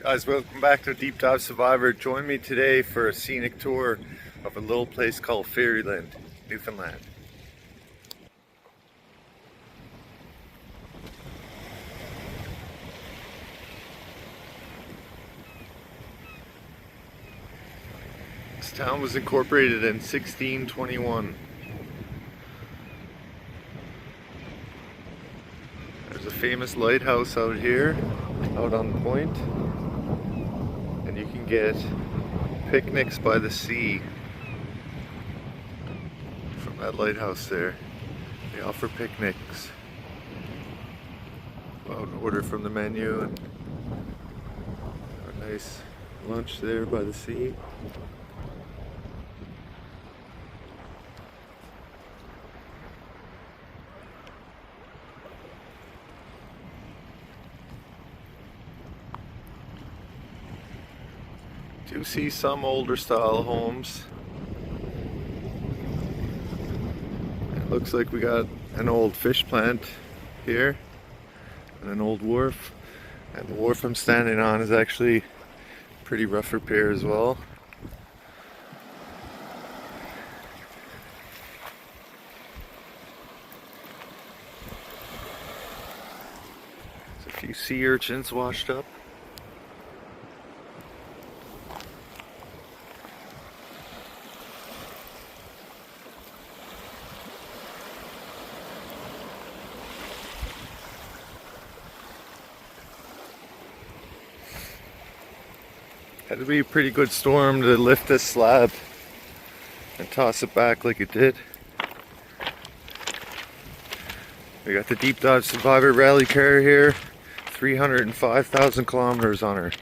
Guys, welcome back to Deep Dive Survivor. Join me today for a scenic tour of a little place called Ferryland, Newfoundland. This town was incorporated in 1621. There's a famous lighthouse out here, out on the point. And you can get picnics by the sea from that lighthouse there. They offer picnics. Go out and order from the menu and have a nice lunch there by the sea. Do see some older style homes. It looks like we got an old fish plant here and an old wharf, and the wharf I'm standing on is actually pretty rough repair as well. There's a few sea urchins washed up. Had to be a pretty good storm to lift this slab and toss it back like it did. We got the Deep Dive Survivor rally car here, 305,000 kilometers on her.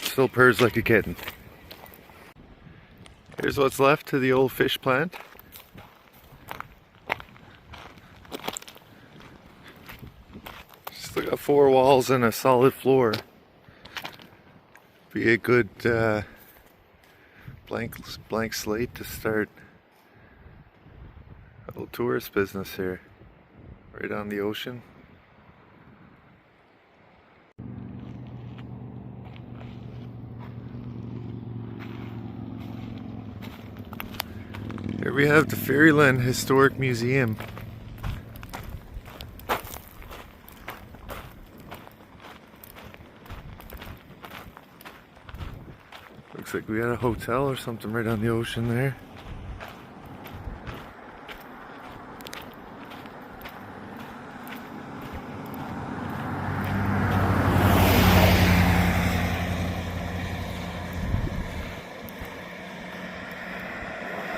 Still purrs like a kitten. Here's what's left to the old fish plant. Still got 4 walls and a solid floor. Be a good blank slate to start a little tourist business here, right on the ocean. Here we have the Ferryland Historic Museum. Looks like we had a hotel or something right on the ocean there.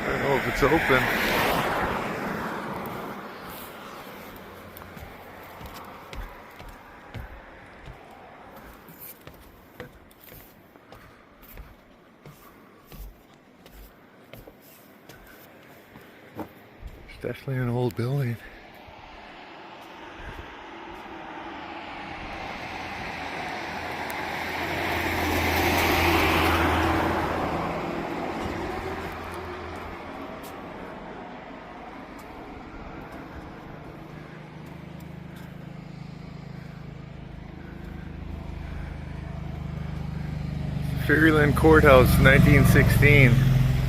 I don't know if it's open. Definitely an old building. Ferryland Courthouse, 1916,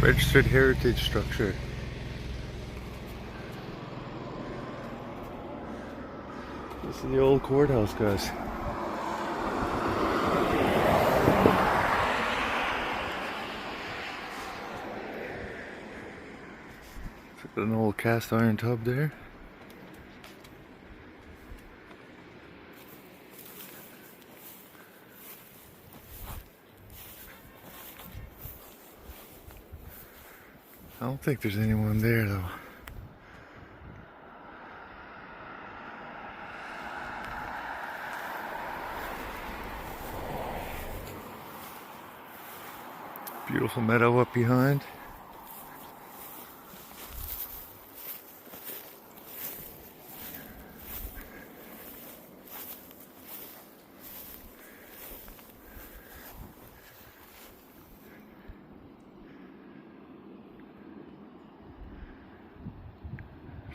registered heritage structure. This is the old courthouse, guys. Got an old cast iron tub there. I don't think there's anyone there though. Beautiful meadow up behind.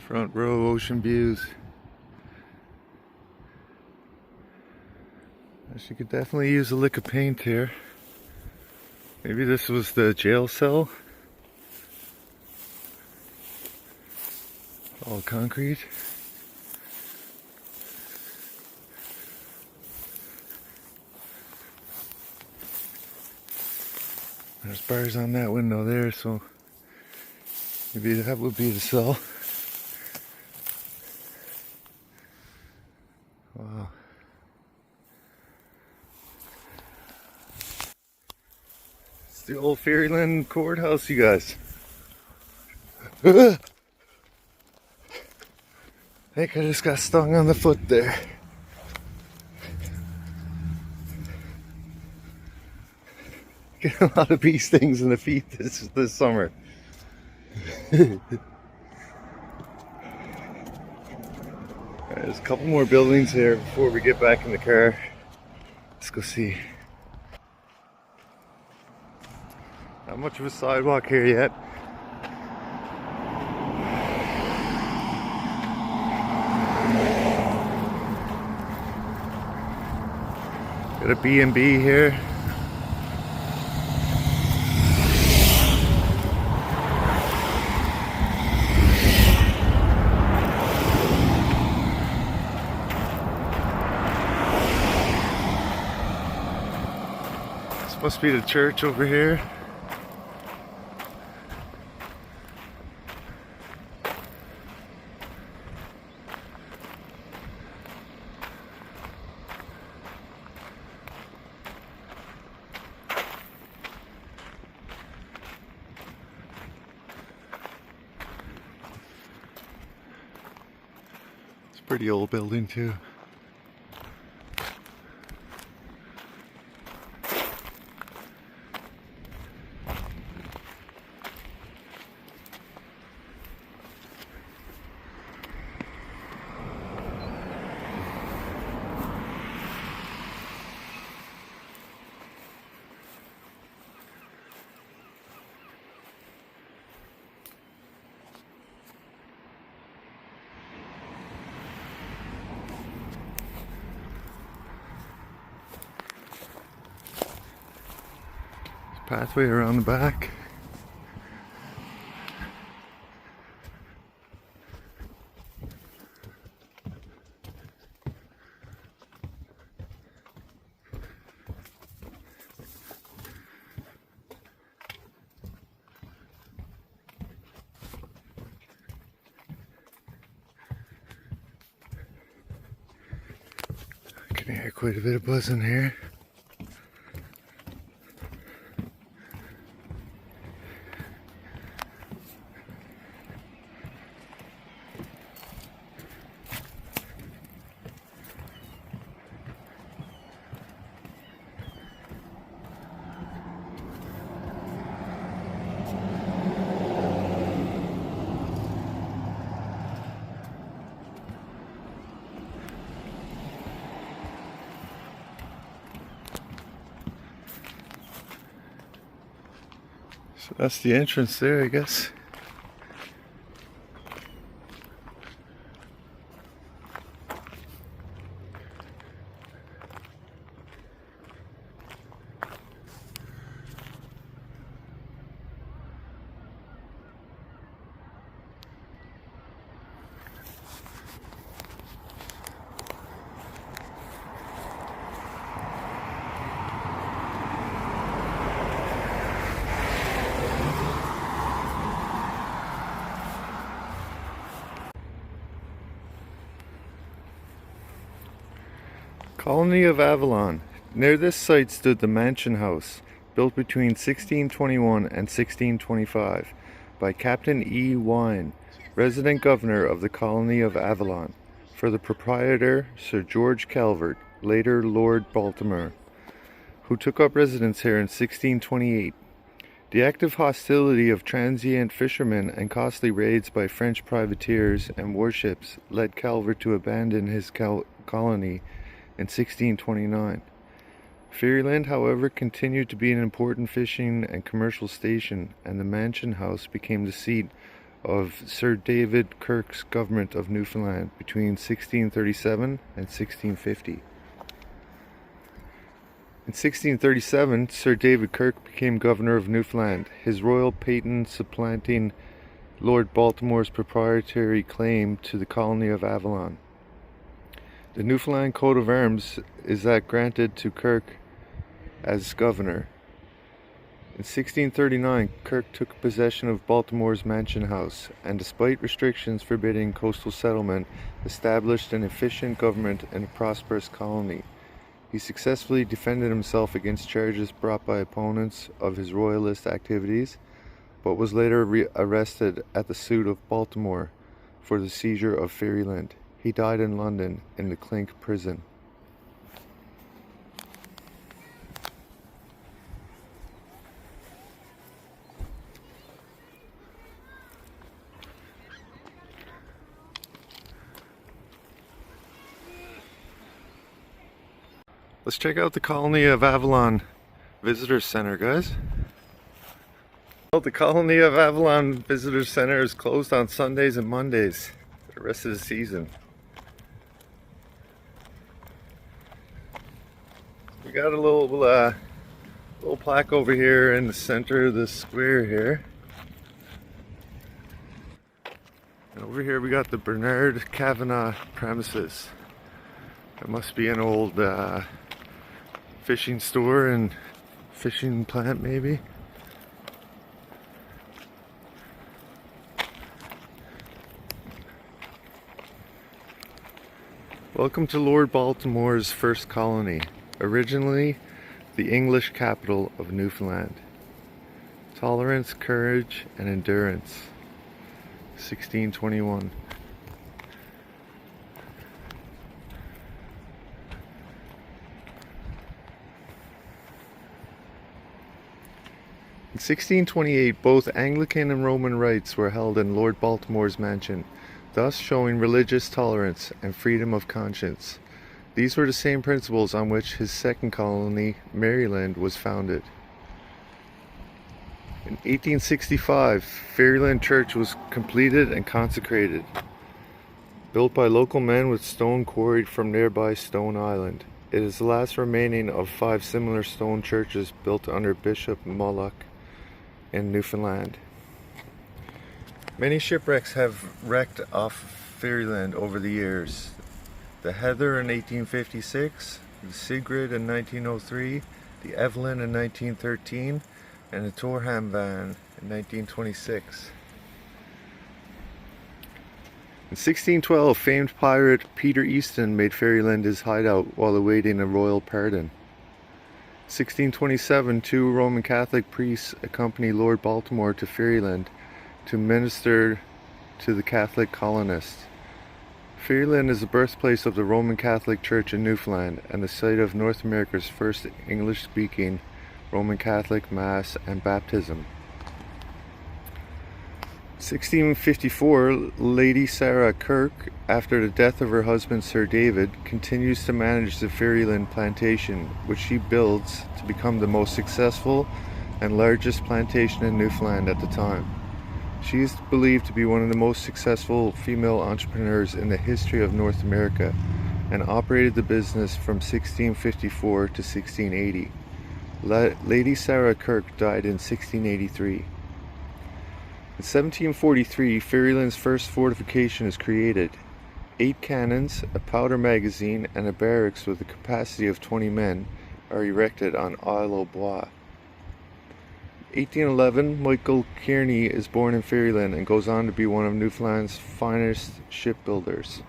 Front row ocean views. That's She could definitely use a lick of paint here. Maybe this was the jail cell. All concrete. There's bars on that window there, so maybe that would be the cell. Wow. It's the old Ferryland courthouse, you guys. I think I just got stung on the foot there. Get a lot of bee stings in the feet this summer. There's a couple more buildings here before we get back in the car. Let's go see. Not much of a sidewalk here yet. Got a B&B here. This must be the church over here. Pretty old building too. Pathway around the back. I can hear quite a bit of buzzing here. So that's the entrance there, I guess. Colony of Avalon. Near this site stood the mansion house, built between 1621 and 1625 by Captain E. Wine, resident governor of the colony of Avalon, for the proprietor Sir George Calvert, later Lord Baltimore, who took up residence here in 1628. The active hostility of transient fishermen and costly raids by French privateers and warships led Calvert to abandon his colony in 1629. Ferryland, however, continued to be an important fishing and commercial station, and the mansion house became the seat of Sir David Kirke's government of Newfoundland between 1637 and 1650. In 1637, Sir David Kirk became governor of Newfoundland, his royal patent supplanting Lord Baltimore's proprietary claim to the colony of Avalon. The Newfoundland coat of arms is that granted to Kirk as governor. In 1639, Kirk took possession of Baltimore's Mansion House, and despite restrictions forbidding coastal settlement, established an efficient government and a prosperous colony. He successfully defended himself against charges brought by opponents of his royalist activities, but was later arrested at the suit of Baltimore for the seizure of Ferryland. He died in London in the Clink prison. Let's check out the colony of Avalon Visitor Center, guys. Well, the colony of Avalon Visitor Center is closed on Sundays and Mondays for the rest of the season. We got a little plaque over here in the center of the square here. And over here we got the Bernard Kavanagh premises. It must be an old fishing store and fishing plant, maybe. Welcome to Lord Baltimore's first colony, originally the English capital of Newfoundland. Tolerance, courage, and endurance. 1621. In 1628, both Anglican and Roman rites were held in Lord Baltimore's mansion, thus showing religious tolerance and freedom of conscience. These were the same principles on which his second colony, Maryland, was founded. In 1865, Ferryland Church was completed and consecrated, built by local men with stone quarried from nearby Stone Island. It is the last remaining of 5 similar stone churches built under Bishop Mullock in Newfoundland. Many shipwrecks have wrecked off Ferryland over the years. The Heather in 1856, the Sigrid in 1903, the Avalon in 1913, and the Torham van in 1926. In 1612, famed pirate Peter Easton made Ferryland his hideout while awaiting a royal pardon. 1627, 2 Roman Catholic priests accompanied Lord Baltimore to Ferryland to minister to the Catholic colonists. Ferryland is the birthplace of the Roman Catholic Church in Newfoundland and the site of North America's first English-speaking Roman Catholic Mass and baptism. 1654, Lady Sarah Kirk, after the death of her husband Sir David, continues to manage the Ferryland plantation, which she builds to become the most successful and largest plantation in Newfoundland at the time. She is believed to be one of the most successful female entrepreneurs in the history of North America and operated the business from 1654 to 1680. Lady Sarah Kirk died in 1683. In 1743, Ferryland's first fortification is created. 8 cannons, a powder magazine, and a barracks with a capacity of 20 men are erected on Isle aux Bois. 1811, Michael Kearney is born in Ferryland and goes on to be one of Newfoundland's finest shipbuilders.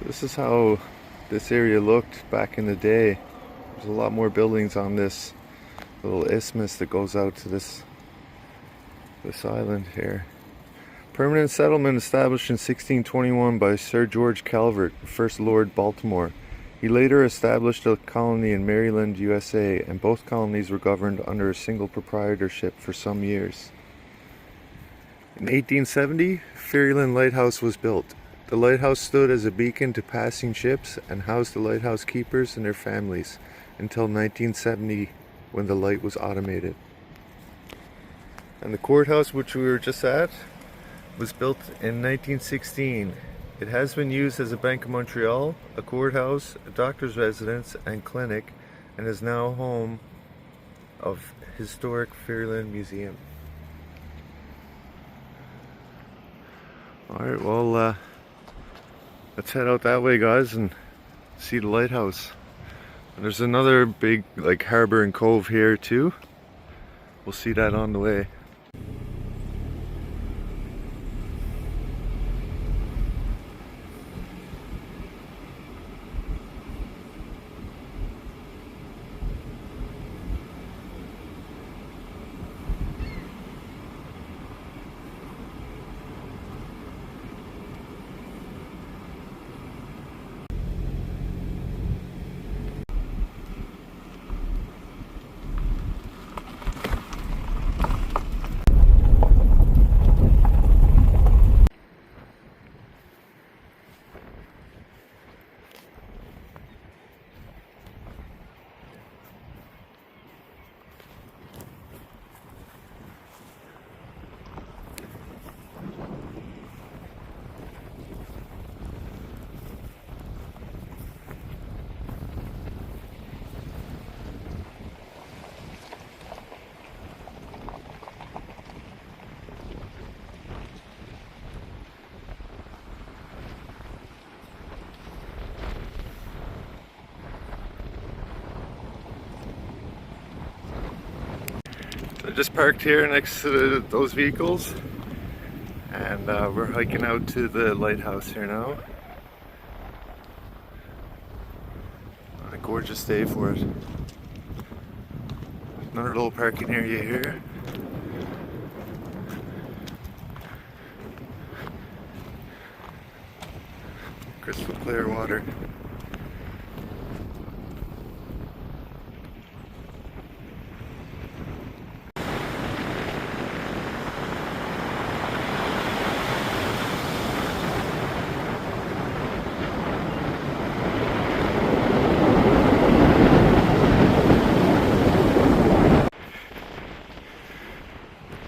This is how this area looked back in the day. There's a lot more buildings on this little isthmus that goes out to this island here. Permanent settlement established in 1621 by Sir George Calvert, first Lord Baltimore. He later established a colony in Maryland, USA, and both colonies were governed under a single proprietorship for some years. In 1870, Ferryland Lighthouse was built. The lighthouse stood as a beacon to passing ships and housed the lighthouse keepers and their families until 1970, when the light was automated. And the courthouse, which we were just at, was built in 1916. It has been used as a Bank of Montreal, a courthouse, a doctor's residence, and clinic, and is now home of historic Ferryland Museum. Alright, well, let's head out that way, guys, and see the lighthouse. And there's another big, like, harbour and cove here, too. We'll see that on the way. I just parked here next to those vehicles, and we're hiking out to the lighthouse here now. A gorgeous day for it. Another little parking area here. Crystal clear water.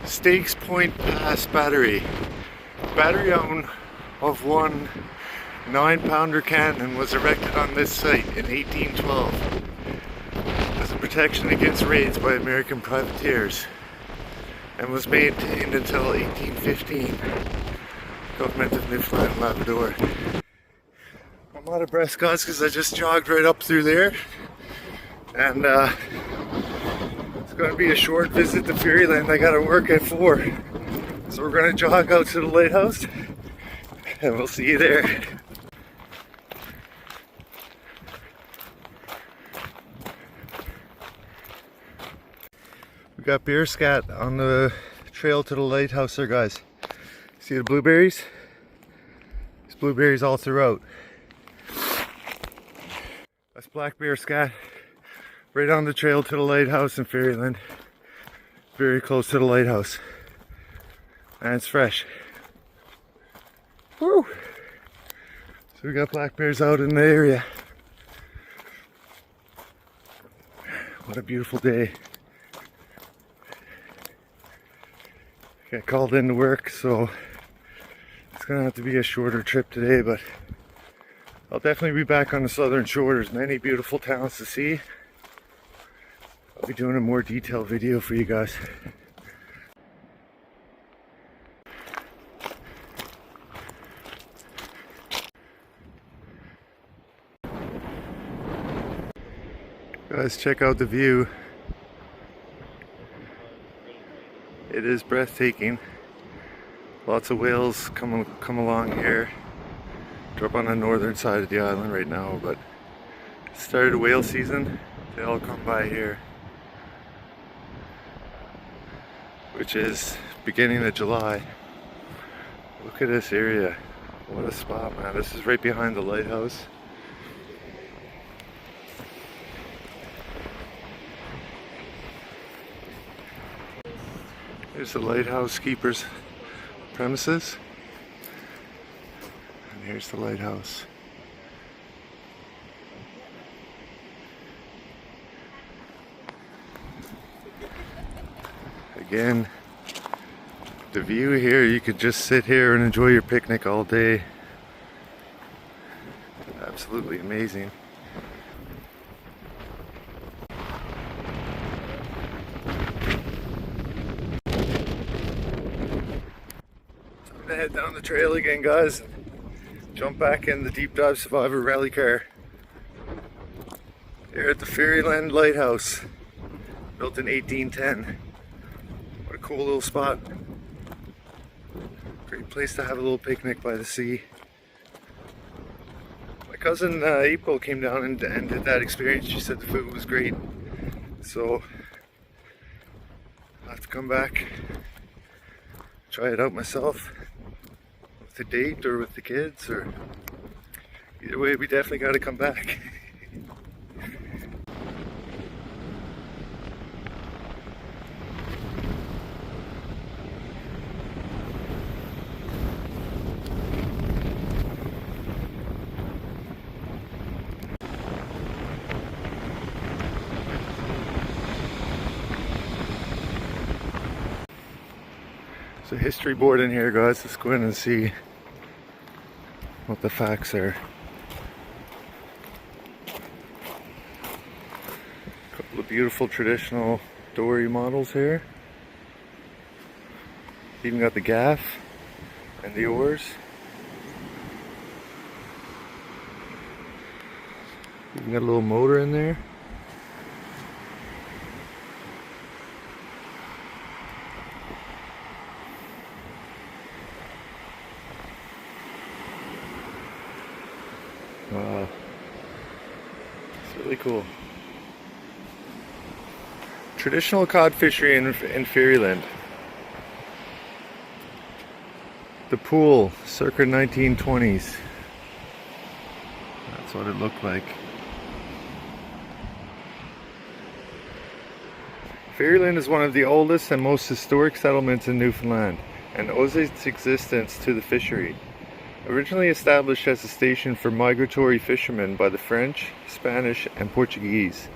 Stakes Point Pass battery. Battery of one 9-pounder cannon was erected on this site in 1812 as a protection against raids by American privateers, and was maintained until 1815. Government of Newfoundland and Labrador. I'm out of breath, guys, because I just jogged right up through there, and it's going to be a short visit to Ferryland. I got to work at 4, so we're going to jog out to the lighthouse, and we'll see you there. We got beer scat on the trail to the lighthouse there, guys. See the blueberries? There's blueberries all throughout. That's black bear scat right on the trail to the lighthouse in Ferryland. Very close to the lighthouse. And it's fresh. Woo! So we got black bears out in the area. What a beautiful day. Got called into work, so it's gonna have to be a shorter trip today, but I'll definitely be back on the southern shore. There's many beautiful towns to see. I'll be doing a more detailed video for you guys. Guys, check out the view. It is breathtaking. Lots of whales come along here. We're up on the northern side of the island right now, but it started whale season. They all come by here, which is beginning of July. Look at this area. What a spot, man. This is right behind the lighthouse. Here's the lighthouse keeper's premises. And here's the lighthouse. Again, the view here, you could just sit here and enjoy your picnic all day. absolutely amazing. Time to head down the trail again, guys. Jump back in the Deep Dive Survivor rally car. Here at the Ferryland Lighthouse, built in 1810. What a cool little spot. Great place to have a little picnic by the sea. My cousin April came down and did that experience. She said the food was great. So I'll have to come back, try it out myself with a date or with the kids, or either way we definitely got to come back. There's a history board in here, guys. Let's go in and see what the facts are. A couple of beautiful traditional dory models here. Even got the gaff and the oars. Even got a little motor in there. Wow, it's really cool. Traditional cod fishery in Ferryland. The pool, circa 1920s. That's what it looked like. Ferryland is one of the oldest and most historic settlements in Newfoundland, and owes its existence to the fishery. Originally established as a station for migratory fishermen by the French, Spanish, and Portuguese.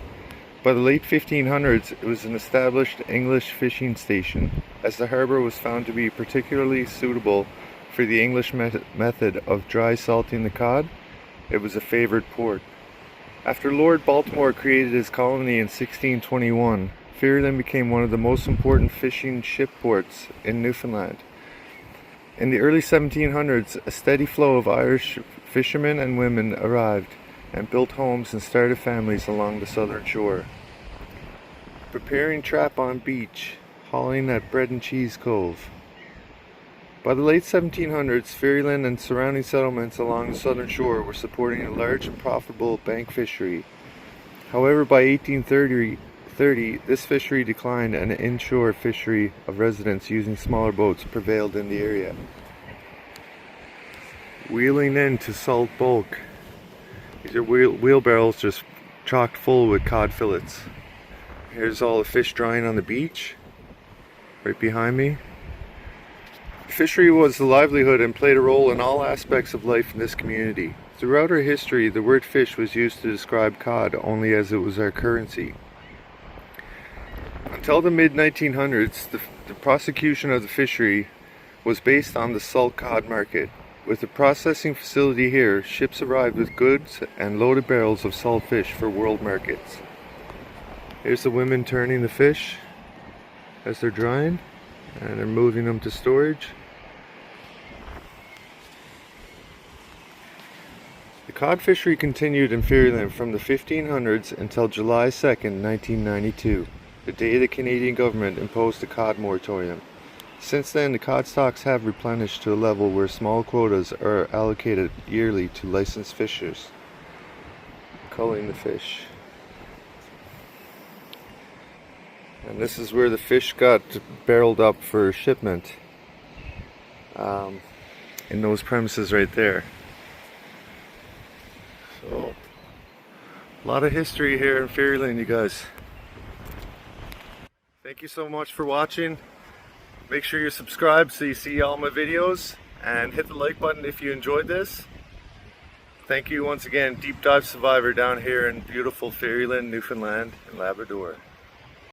By the late 1500s, it was an established English fishing station, as the harbour was found to be particularly suitable for the English method of dry salting the cod. It was a favoured port. After Lord Baltimore created his colony in 1621, Ferryland became one of the most important fishing ship ports in Newfoundland. In the early 1700s, a steady flow of Irish fishermen and women arrived and built homes and started families along the southern shore. Preparing trap on beach, hauling at Bread and Cheese Cove. By the late 1700s, Ferryland and surrounding settlements along the southern shore were supporting a large and profitable bank fishery. However, by 1830, this fishery declined and an inshore fishery of residents using smaller boats prevailed in the area. Wheeling in to salt bulk. These are wheelbarrows just chocked full with cod fillets. Here's all the fish drying on the beach, right behind me. Fishery was the livelihood and played a role in all aspects of life in this community. Throughout our history, the word fish was used to describe cod only as it was our currency. Until the mid-1900s, the prosecution of the fishery was based on the salt cod market. With the processing facility here, ships arrived with goods and loaded barrels of salt fish for world markets. Here's the women turning the fish as they're drying, and they're moving them to storage. The cod fishery continued in Ferryland from the 1500s until July 2nd, 1992. The day the Canadian government imposed a cod moratorium. Since then, the cod stocks have replenished to a level where small quotas are allocated yearly to licensed fishers. Culling the fish. And this is where the fish got barreled up for shipment. In those premises right there. So, a lot of history here in Ferryland, you guys. Thank you so much for watching. Make sure you're subscribed so you see all my videos, and hit the like button if you enjoyed this. Thank you once again, Deep Dive Survivor down here in beautiful Ferryland, Newfoundland and Labrador.